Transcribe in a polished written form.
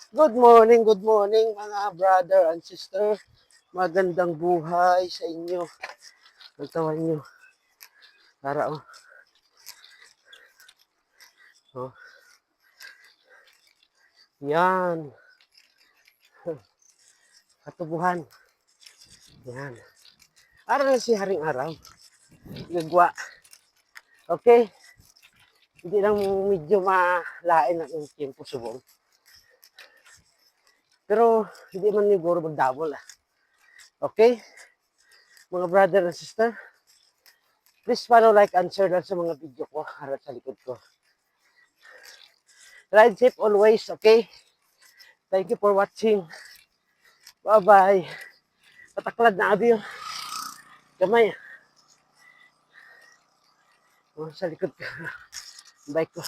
Good morning mga brother and sister. Magandang buhay sa inyo. Nagtawan nyo. Para oh. Yan. Katubuhan. Yan. Araw na si Haring Araw. Gagwa. Okay? Hindi lang medyo malain ang tempo subong. Pero hindi man siguro magdabol. Okay? Mga brother and sister, please follow, like, and share lang sa mga video ko harap sa likod ko. Ride safe always, okay? Thank you for watching. Bye-bye. Pataklad na abi yung gamay. Sa likod ko. Bike ko.